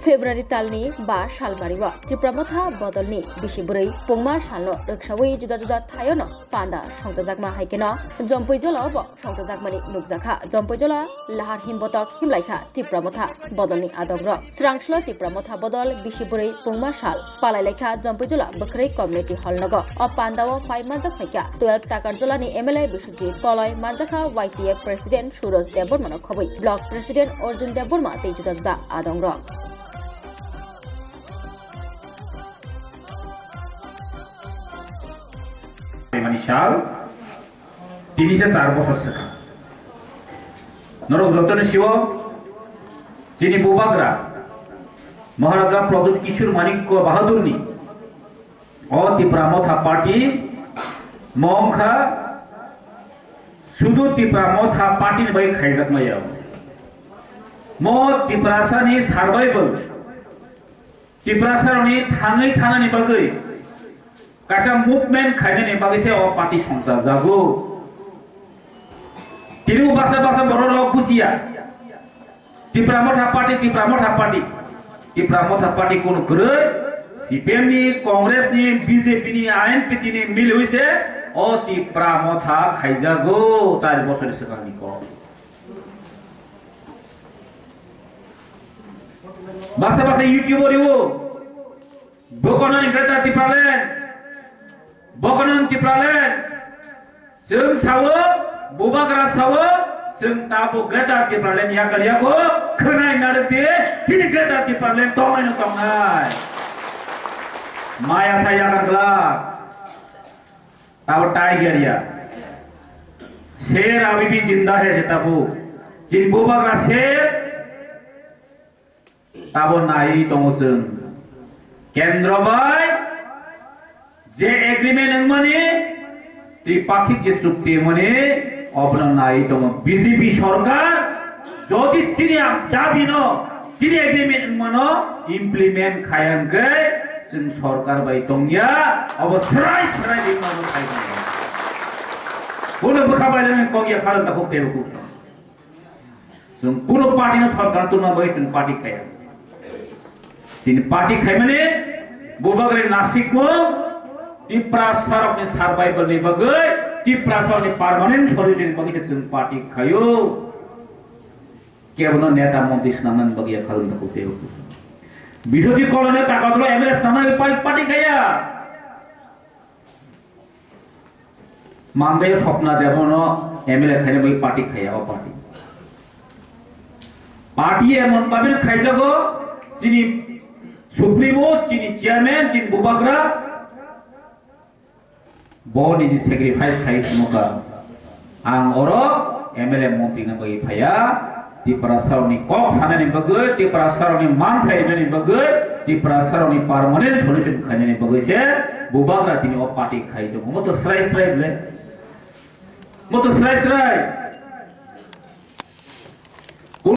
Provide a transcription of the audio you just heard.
फेब्रुवारी तालनि 5 सालबारिवा त्रिपुरामथा बदलनि बिसिबुरै पुंमा सालनो रक्षावै जुदा जुदा थायोनो पान्दा संतजाकमा हाइकेनो जम्पैजला ब संतजाकमानि नुकजाखा जम्पैजला लाहार हिमबतक हिमलाइखा त्रिपुरामथा बदलनि आदग्र स्रांस्ल त्रिपुरामथा बदल बिसिबुरै पुंमा साल पालाइलाइखा जम्पैजला बखरै कम्युनिटी हल नग अ पान्दाव 5 मानजाक फाइका 12 टाकारजलानि एमएलए बिश्वजित कलय मानजाखा वाइटीएफ प्रेसिडेंट सूरज देवबर्मा खबै ब्लक प्रेसिडेंट अर्जुन देवबर्मा ते जुदा जुदा आदंग्र साल 3 से 4 বছর শেখা নরক যতনে শিব যিনি বুবাগ্রা মহারাজা প্রদীপ কিশোর মানিক্য বাহাদুরনি অতিপ্রামথা পার্টি মংখা শুধু তিপ্রামথা পার্টির বাই খাইজাক মাইয়া ম তিপ্রাসানি সার্ভাইভাল তিপ্রাসারনি থাङै थानानि बागै कासा मुभमेंट खाइने बागैसे अ पार्टी संसार जागो तिनु बासा बासा बरर खुसिया तिप्रामथा पार्टी कोन गरे सीपीएम नि कांग्रेस नि बीजेपी नि आईएनपी नि मिल होइसे अ तिप्रामथा खाइजागो 4 বছর सिगांनि को बासा बासा यूट्यूबर यो बकनानि ग्रेटा तिप्रालेन बकनन तिप्रालेन जों सावो बुबाग्रा सावो जों ताबो ग्रेटा तिप्रालेन यागलियाखौ खोनाय नारते तिनि ग्रेटा तिप्रालेन तंनाय तंनाय माया साया गला ताबो टाइगरिया शेर अभी भी जिंदा है ताबो जिन बुबाग्रा शेर ताबो नाई तंगोसों केंद्र बाय जे एग्रीमेंट मने त्रिपाक्षिक जे चुक्ति मने अपना नाई तो बीजेपी सरकार যদি চিনি দাবি ন চিনি এগ্রিমেন্ট মনো ইমপ্লিমেন্ট খায়াन गे जों सरकार बाय दंया अब सराय दिन मानो खायन कोन बखाबाय जों कगिया खालन ताखौ फेबखौ जों कुनो पार्टीनो सरकार तो न बाय जों पार्टी खाया जों पार्टी खाय माने बुबागरे नासिकमो तिप्रासारकनि सार्भाइभलनि बागै तिप्रासारनि पार्मानेन्ट सल्युसन बागै जों पार्टी खायो केवल नेता मन्त्री स्नानन बागै खालामनायखौ बेयो बिजोति कलने टाकाजल एमएलए स्नानन पार्टी खाया मांगै स्वप्ना देवनो एमएलए खायनो बै पार्टी खाया अ पार्टी एमन भाबे खायजागो जिनि सुप्रीमो जिनि चेयरमैन जिनि बुबाग्रा बॉडी जी सैक्रिफाइस खाई मुका आं ओरो एमएलए मंत्री न बई फाया तिप्रासारनि कक सानानि बगै तिप्रासारनि मान थायनानि बगै तिप्रासारनि परमानेंट सल्यूशन खायनानि बगै से बुबाग्रा तिनि अ पार्टी खाइ दङ मत स्राय स्राय